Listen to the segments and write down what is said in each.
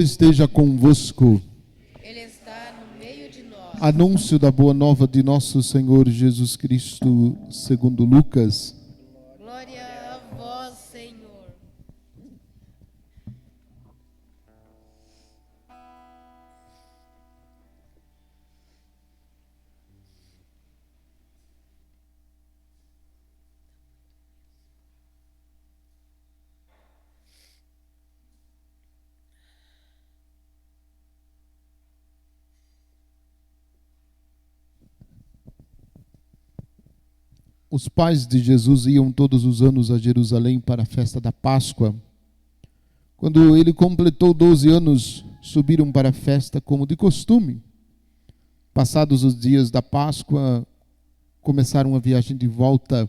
Esteja convosco. Ele está no meio de nós. Anúncio da boa nova de nosso Senhor Jesus Cristo, segundo Lucas. Glória a vós, Senhor. Os pais de Jesus iam todos os anos a Jerusalém para a festa da Páscoa. Quando ele completou 12 anos, subiram para a festa como de costume. Passados os dias da Páscoa, começaram a viagem de volta,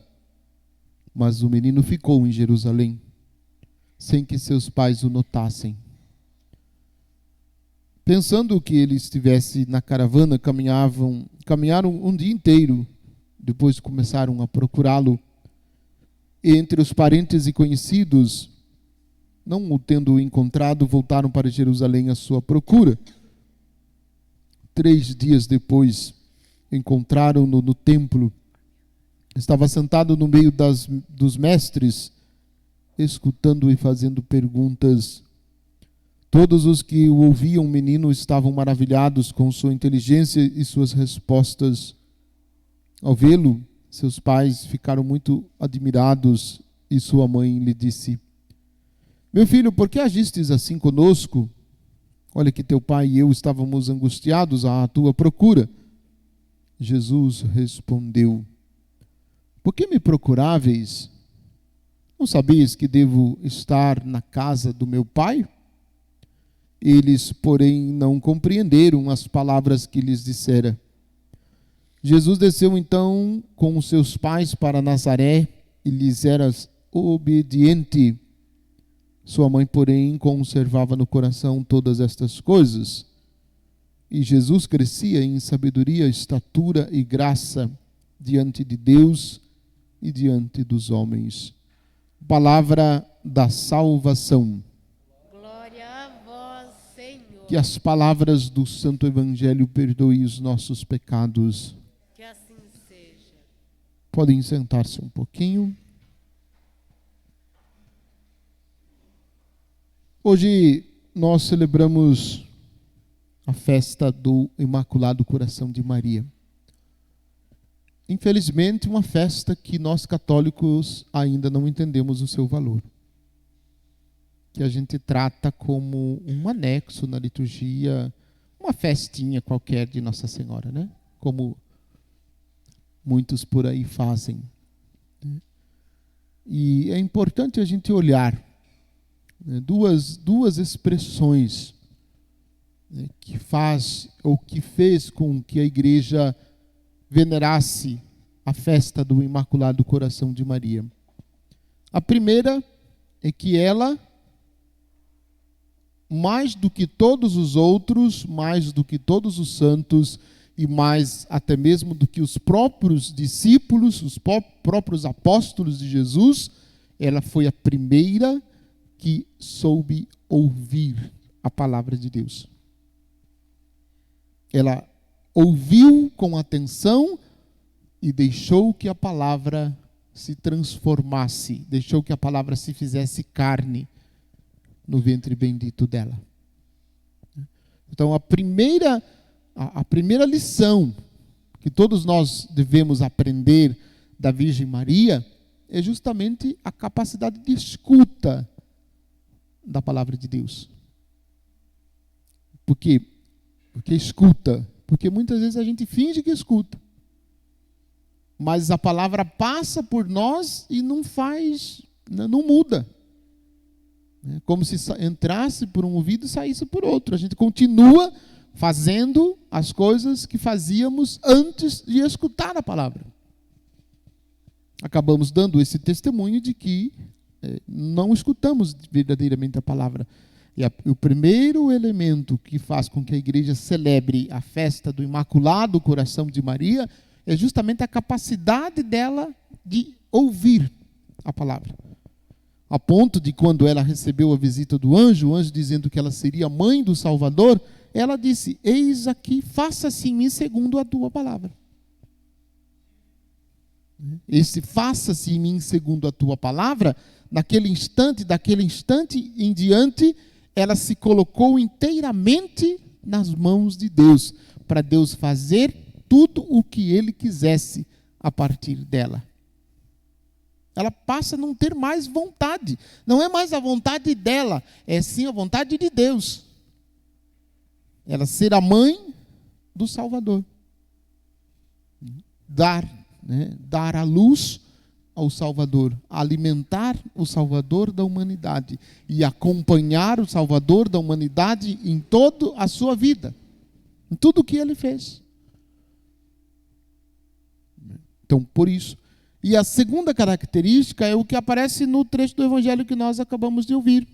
mas o menino ficou em Jerusalém, sem que seus pais o notassem. Pensando que ele estivesse na caravana, caminharam um dia inteiro. Depois começaram a procurá-lo. Entre os parentes e conhecidos, não o tendo encontrado, voltaram para Jerusalém à sua procura. 3 dias depois, encontraram-no no templo. Estava sentado no meio dos mestres, escutando e fazendo perguntas. Todos os que o ouviam, menino, estavam maravilhados com sua inteligência e suas respostas. Ao vê-lo, seus pais ficaram muito admirados e sua mãe lhe disse: Meu filho, por que agistes assim conosco? Olha que teu pai e eu estávamos angustiados à tua procura. Jesus respondeu: Por que me procuráveis? Não sabeis que devo estar na casa do meu pai? Eles, porém, não compreenderam as palavras que lhes dissera. Jesus desceu então com os seus pais para Nazaré e lhes era obediente. Sua mãe, porém, conservava no coração todas estas coisas. E Jesus crescia em sabedoria, estatura e graça diante de Deus e diante dos homens. Palavra da salvação. Glória a vós, Senhor. Que as palavras do Santo Evangelho perdoem os nossos pecados. Que assim seja. Podem sentar-se um pouquinho. Hoje nós celebramos a festa do Imaculado Coração de Maria. Infelizmente, uma festa que nós católicos ainda não entendemos o seu valor. Que a gente trata como um anexo na liturgia, uma festinha qualquer de Nossa Senhora, né? Como muitos por aí fazem. E é importante a gente olhar duas expressões que faz ou que fez com que a igreja venerasse a festa do Imaculado Coração de Maria. A primeira é que ela, mais do que todos os outros, mais do que todos os santos e mais até mesmo do que os próprios discípulos, os próprios apóstolos de Jesus, ela foi a primeira que soube ouvir a palavra de Deus. Ela ouviu com atenção e deixou que a palavra se transformasse, deixou que a palavra se fizesse carne no ventre bendito dela. Então, a primeira lição que todos nós devemos aprender da Virgem Maria é justamente a capacidade de escuta da palavra de Deus. Por quê? Porque escuta. Porque muitas vezes a gente finge que escuta. Mas a palavra passa por nós e não muda. Como se entrasse por um ouvido e saísse por outro. A gente continua fazendo as coisas que fazíamos antes de escutar a palavra. Acabamos dando esse testemunho de que não escutamos verdadeiramente a palavra. E o primeiro elemento que faz com que a igreja celebre a festa do Imaculado Coração de Maria é justamente a capacidade dela de ouvir a palavra. A ponto de quando ela recebeu a visita do anjo, o anjo dizendo que ela seria mãe do Salvador, ela disse: eis aqui, faça-se em mim segundo a tua palavra. Esse faça-se em mim segundo a tua palavra, daquele instante em diante, ela se colocou inteiramente nas mãos de Deus, para Deus fazer tudo o que ele quisesse a partir dela. Ela passa a não ter mais vontade. Não é mais a vontade dela, é sim a vontade de Deus. Ela ser a mãe do Salvador. Dar a luz ao Salvador, alimentar o Salvador da humanidade e acompanhar o Salvador da humanidade em toda a sua vida, em tudo o que ele fez. Então, por isso. E a segunda característica é o que aparece no trecho do Evangelho que nós acabamos de ouvir.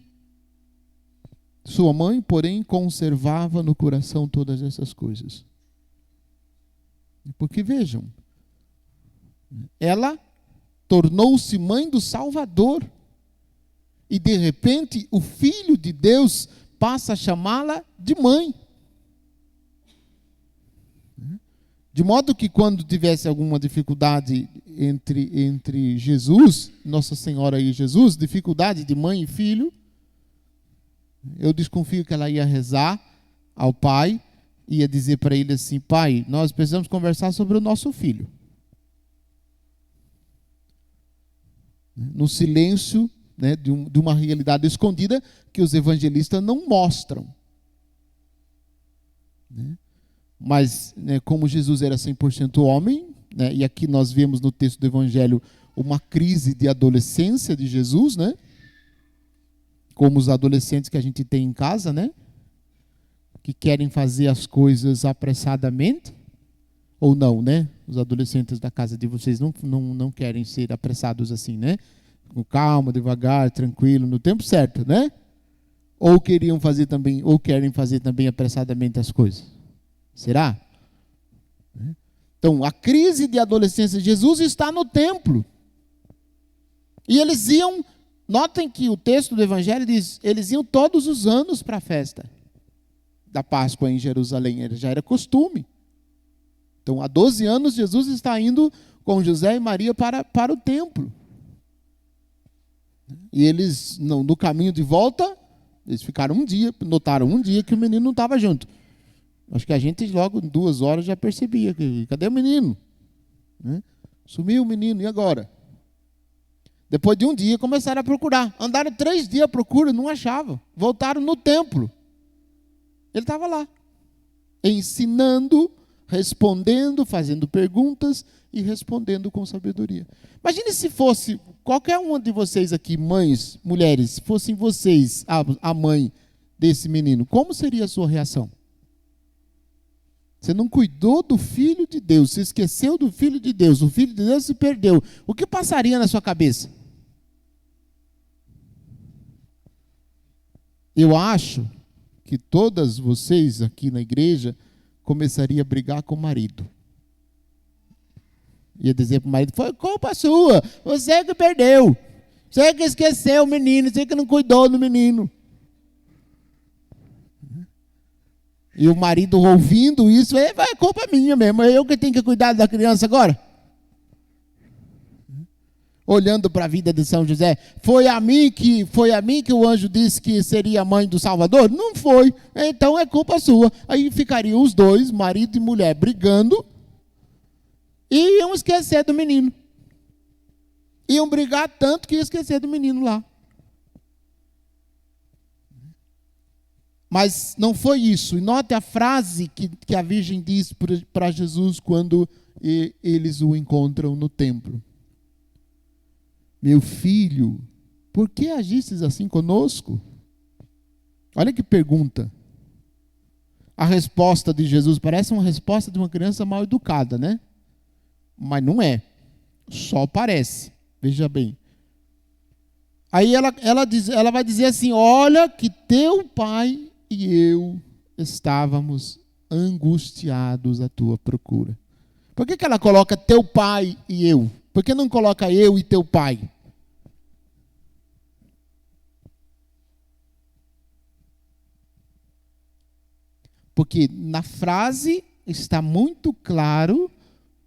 Sua mãe, porém, conservava no coração todas essas coisas. Porque vejam, ela tornou-se mãe do Salvador. E de repente, o Filho de Deus passa a chamá-la de mãe. De modo que quando tivesse alguma dificuldade entre Jesus, Nossa Senhora e Jesus, dificuldade de mãe e filho, eu desconfio que ela ia rezar ao pai, ia dizer para ele assim: pai, nós precisamos conversar sobre o nosso filho. No silêncio, de uma realidade escondida que os evangelistas não mostram. Mas, como Jesus era 100% homem, e aqui nós vemos no texto do Evangelho uma crise de adolescência de Jesus, como os adolescentes que a gente tem em casa, que querem fazer as coisas apressadamente, ou não, os adolescentes da casa de vocês não querem ser apressados assim, com calma, devagar, tranquilo, no tempo certo, ou querem fazer também apressadamente as coisas. Será? Então, a crise de adolescência de Jesus está no templo. E eles iam, notem que o texto do Evangelho diz, eles iam todos os anos para a festa da Páscoa em Jerusalém, já era costume. Então, há 12 anos, Jesus está indo com José e Maria para o templo. E eles, no caminho de volta, eles ficaram notaram um dia que o menino não estava junto. Acho que a gente logo em 2 horas já percebia que cadê o menino? Sumiu o menino, e agora? Depois de um dia começaram a procurar. Andaram 3 dias à procura, não achavam. Voltaram no templo. Ele estava lá, ensinando, respondendo, fazendo perguntas e respondendo com sabedoria. Imagine se fosse qualquer uma de vocês aqui, mães, mulheres, se fossem vocês a mãe desse menino, como seria a sua reação? Você não cuidou do Filho de Deus, você esqueceu do Filho de Deus, o Filho de Deus se perdeu. O que passaria na sua cabeça? Eu acho que todas vocês aqui na igreja começariam a brigar com o marido. Ia dizer para o marido: foi culpa sua, você que perdeu, você que esqueceu o menino, você que não cuidou do menino. E o marido ouvindo isso, é culpa minha mesmo, é eu que tenho que cuidar da criança agora. Olhando para a vida de São José, foi a mim que o anjo disse que seria a mãe do Salvador? Não foi, então é culpa sua. Aí ficariam os dois, marido e mulher, brigando, e iam esquecer do menino. Iam brigar tanto que iam esquecer do menino lá. Mas não foi isso. E note a frase que a Virgem diz para Jesus quando eles o encontram no templo. Meu filho, por que agistes assim conosco? Olha que pergunta. A resposta de Jesus parece uma resposta de uma criança mal educada, Mas não é. Só parece. Veja bem. Aí ela vai dizer assim: olha que teu pai e eu estávamos angustiados à tua procura. Por que ela coloca teu pai e eu? Por que não coloca eu e teu pai? Porque na frase está muito claro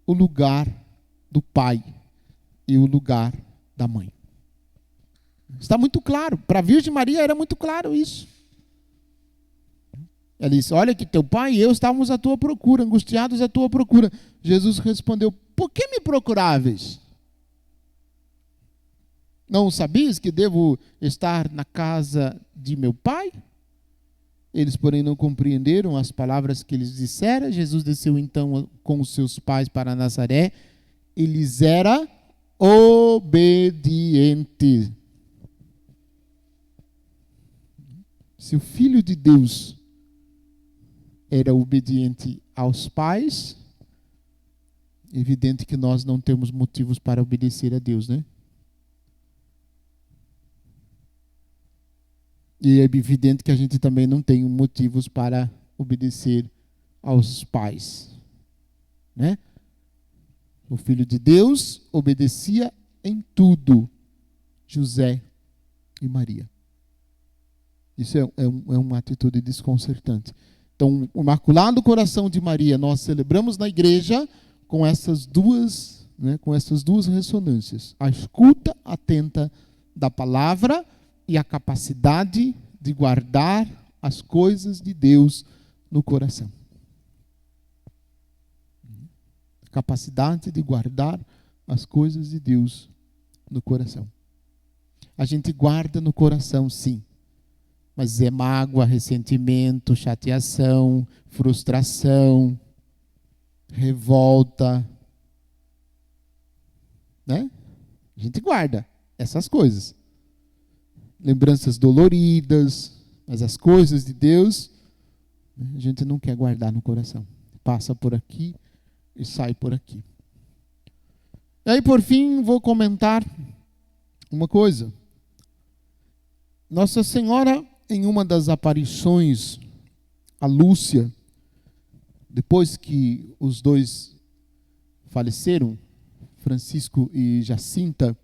o lugar do pai e o lugar da mãe. Está muito claro. Para a Virgem Maria era muito claro isso. Ela disse: olha que teu pai e eu estávamos à tua procura, angustiados à tua procura. Jesus respondeu: por que me procuráveis? Não sabias que devo estar na casa de meu pai? Eles, porém, não compreenderam as palavras que eles dissera. Jesus desceu então com os seus pais para Nazaré e lhes era obediente. Se o Filho de Deus era obediente aos pais, é evidente que nós não temos motivos para obedecer a Deus, né? E é evidente que a gente também não tem motivos para obedecer aos pais, né? O Filho de Deus obedecia em tudo José e Maria. Isso é uma atitude desconcertante. Então, o Imaculado Coração de Maria, nós celebramos na igreja com essas duas ressonâncias. A escuta atenta da palavra e a capacidade de guardar as coisas de Deus no coração. A capacidade de guardar as coisas de Deus no coração. A gente guarda no coração, sim. Mas é mágoa, ressentimento, chateação, frustração, revolta, né? A gente guarda essas coisas. Lembranças doloridas, mas as coisas de Deus, a gente não quer guardar no coração. Passa por aqui e sai por aqui. E aí, por fim, vou comentar uma coisa. Nossa Senhora, em uma das aparições a Lúcia, depois que os dois faleceram, Francisco e Jacinta,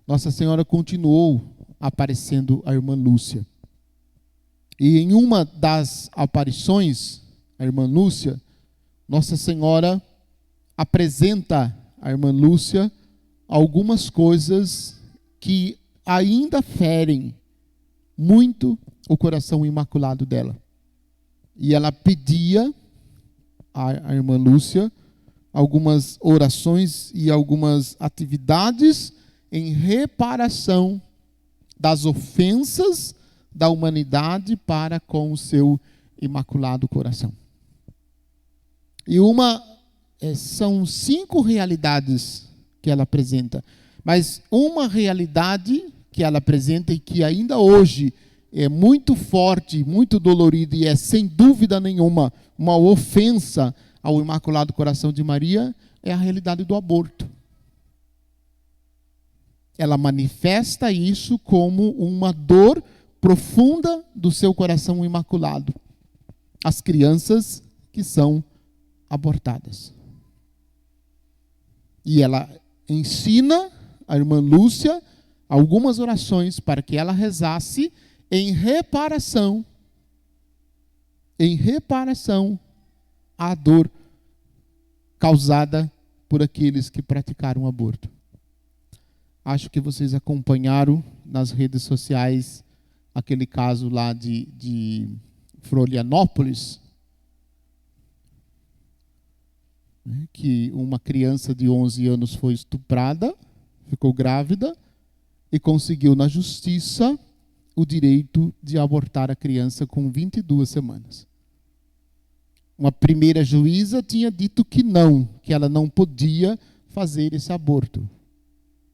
Nossa Senhora continuou aparecendo à irmã Lúcia. E em uma das aparições, a irmã Lúcia, Nossa Senhora apresenta à irmã Lúcia algumas coisas que ainda ferem muito o coração imaculado dela. E ela pedia à irmã Lúcia algumas orações e algumas atividades em reparação das ofensas da humanidade para com o seu imaculado coração. E são 5 realidades que ela apresenta, mas uma realidade que ela apresenta e que ainda hoje é muito forte, muito dolorida e é sem dúvida nenhuma uma ofensa ao Imaculado Coração de Maria, é a realidade do aborto. Ela manifesta isso como uma dor profunda do seu coração imaculado. As crianças que são abortadas. E ela ensina a irmã Lúcia algumas orações para que ela rezasse em reparação à dor causada por aqueles que praticaram aborto. Acho que vocês acompanharam nas redes sociais aquele caso lá de Florianópolis, que uma criança de 11 anos foi estuprada, ficou grávida e conseguiu na justiça o direito de abortar a criança com 22 semanas. Uma primeira juíza tinha dito que ela não podia fazer esse aborto.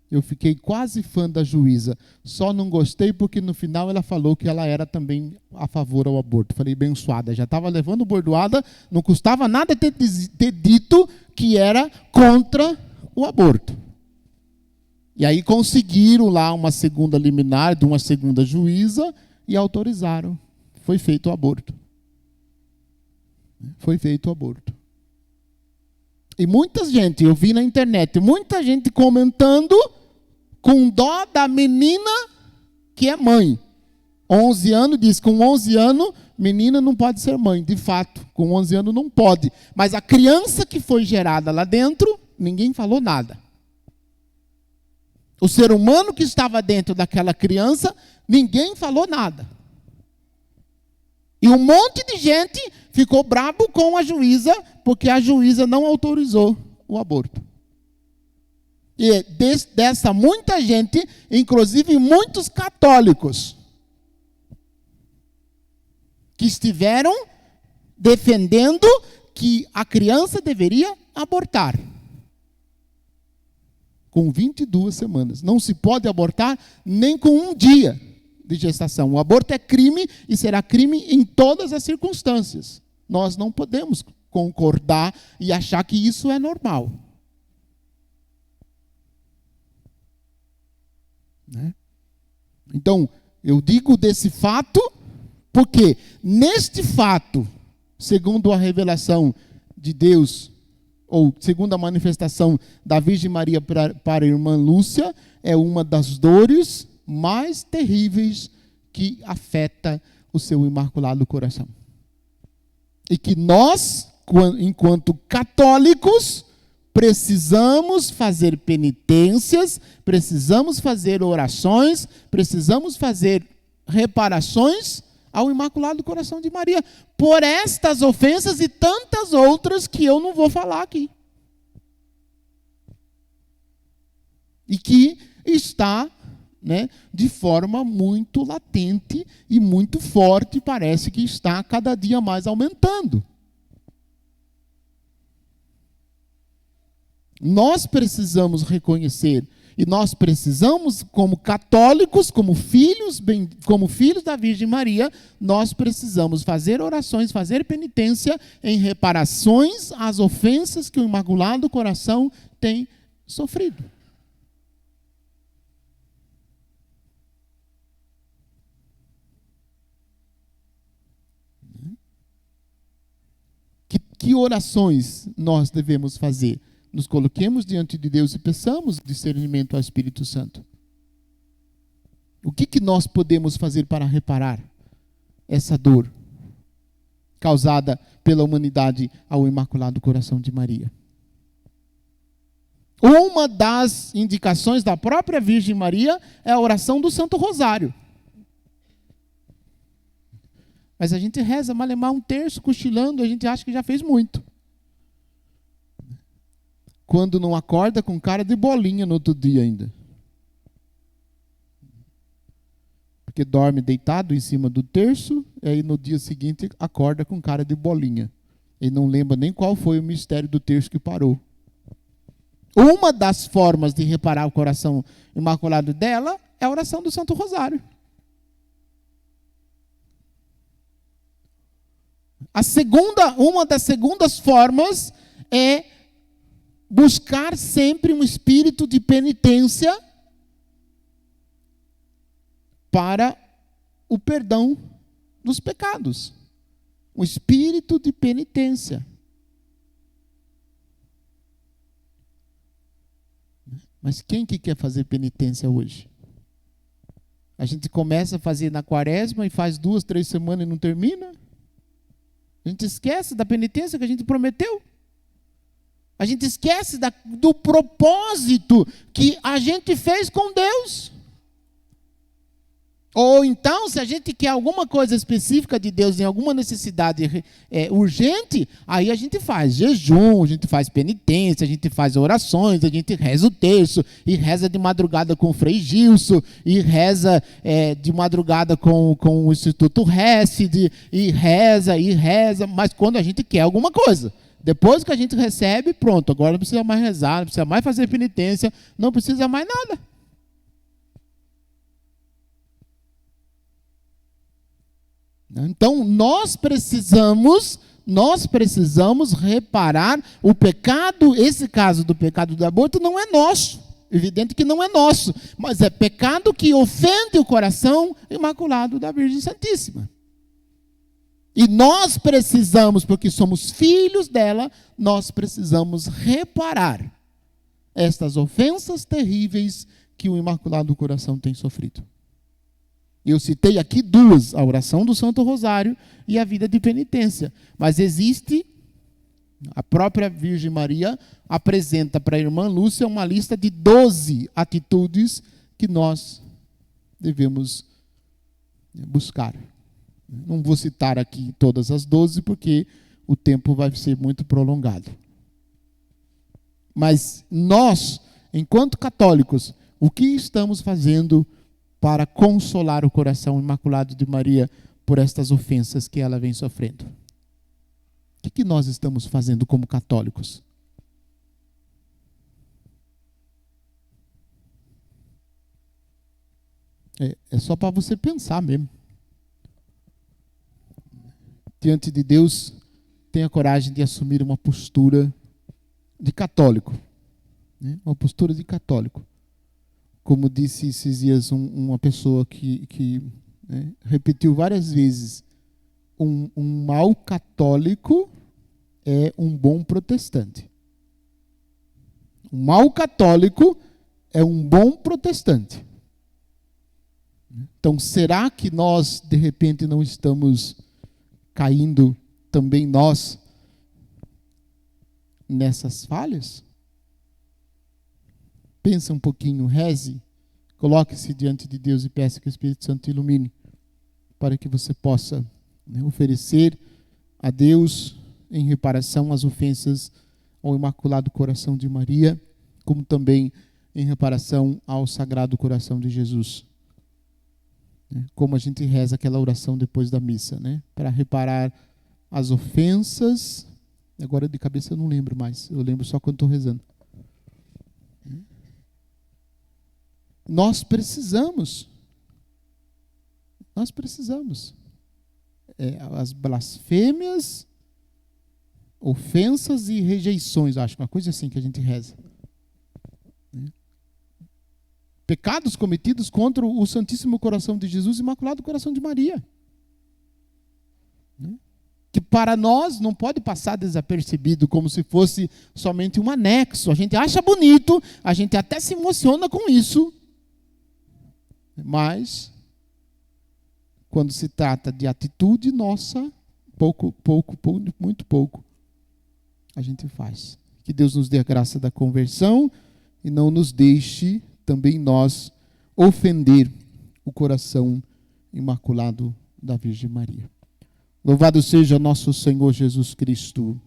Eu fiquei quase fã da juíza, só não gostei porque no final ela falou que ela era também a favor ao aborto. Falei, abençoada, já estava levando bordoada, não custava nada ter dito que era contra o aborto. E aí conseguiram lá uma segunda liminar de uma segunda juíza e autorizaram. Foi feito o aborto. Foi feito o aborto. E muita gente, eu vi na internet, muita gente comentando com dó da menina que é mãe. 11 anos, diz, com 11 anos, menina não pode ser mãe, de fato, com 11 anos não pode. Mas a criança que foi gerada lá dentro, ninguém falou nada. O ser humano que estava dentro daquela criança, ninguém falou nada. E um monte de gente ficou bravo com a juíza, porque a juíza não autorizou o aborto. E dessa muita gente, inclusive muitos católicos, que estiveram defendendo que a criança deveria abortar. Com 22 semanas. Não se pode abortar nem com um dia de gestação. O aborto é crime e será crime em todas as circunstâncias. Nós não podemos concordar e achar que isso é normal. Né? Então, eu digo desse fato, porque neste fato, segundo a revelação de Deus, ou segundo a manifestação da Virgem Maria para a irmã Lúcia, é uma das dores mais terríveis que afeta o seu imaculado coração. E que nós, enquanto católicos, precisamos fazer penitências, precisamos fazer orações, precisamos fazer reparações ao Imaculado Coração de Maria, por estas ofensas e tantas outras que eu não vou falar aqui. E que está, né, de forma muito latente e muito forte, parece que está cada dia mais aumentando. Nós precisamos reconhecer, e nós precisamos, como católicos, como filhos da Virgem Maria, nós precisamos fazer orações, fazer penitência em reparações às ofensas que o Imaculado Coração tem sofrido. Que orações nós devemos fazer? Nos coloquemos diante de Deus e peçamos discernimento ao Espírito Santo. O que nós podemos fazer para reparar essa dor causada pela humanidade ao Imaculado Coração de Maria? Uma das indicações da própria Virgem Maria é a oração do Santo Rosário. Mas a gente reza, malemar um terço, cochilando, a gente acha que já fez muito. Quando não acorda com cara de bolinha no outro dia ainda. Porque dorme deitado em cima do terço, e aí no dia seguinte acorda com cara de bolinha. E não lembra nem qual foi o mistério do terço que parou. Uma das formas de reparar o coração imaculado dela é a oração do Santo Rosário. Uma das segundas formas é buscar sempre um espírito de penitência para o perdão dos pecados. Um espírito de penitência. Mas quem que quer fazer penitência hoje? A gente começa a fazer na quaresma e faz 2, 3 semanas e não termina? A gente esquece da penitência que a gente prometeu? A gente esquece do propósito que a gente fez com Deus. Ou então, se a gente quer alguma coisa específica de Deus, em alguma necessidade urgente, aí a gente faz jejum, a gente faz penitência, a gente faz orações, a gente reza o terço, e reza de madrugada com o Frei Gilson, e reza de madrugada com o Instituto Hesed, e reza, mas quando a gente quer alguma coisa. Depois que a gente recebe, pronto, agora não precisa mais rezar, não precisa mais fazer penitência, não precisa mais nada. Então, nós precisamos reparar o pecado. Esse caso do pecado do aborto não é nosso, evidente que não é nosso, mas é pecado que ofende o coração imaculado da Virgem Santíssima. E nós precisamos, porque somos filhos dela, nós precisamos reparar estas ofensas terríveis que o Imaculado Coração tem sofrido. Eu citei aqui duas, a oração do Santo Rosário e a vida de penitência. Mas existe, a própria Virgem Maria apresenta para a irmã Lúcia uma lista de 12 atitudes que nós devemos buscar. Não vou citar aqui todas as 12, porque o tempo vai ser muito prolongado. Mas nós, enquanto católicos, o que estamos fazendo para consolar o coração imaculado de Maria por estas ofensas que ela vem sofrendo? O que nós estamos fazendo como católicos? É só para você pensar mesmo. Diante de Deus, tenha coragem de assumir uma postura de católico. Né? Uma postura de católico. Como disse esses dias uma pessoa que repetiu várias vezes, um mau católico é um bom protestante. Um mau católico é um bom protestante. Então, será que nós, de repente, não estamos caindo também nós nessas falhas? Pensa um pouquinho, reze, coloque-se diante de Deus e peça que o Espírito Santo te ilumine, para que você possa oferecer a Deus em reparação às ofensas ao Imaculado Coração de Maria, como também em reparação ao Sagrado Coração de Jesus. Como a gente reza aquela oração depois da missa, né? Para reparar as ofensas. Agora de cabeça eu não lembro mais, eu lembro só quando estou rezando. Nós precisamos. As blasfêmias, ofensas e rejeições, acho, uma coisa assim que a gente reza. Pecados cometidos contra o Santíssimo Coração de Jesus e o Imaculado Coração de Maria. Que para nós não pode passar desapercebido, como se fosse somente um anexo. A gente acha bonito, a gente até se emociona com isso. Mas, quando se trata de atitude nossa, muito pouco, a gente faz. Que Deus nos dê a graça da conversão e não nos deixe também nós ofender o coração imaculado da Virgem Maria. Louvado seja nosso Senhor Jesus Cristo.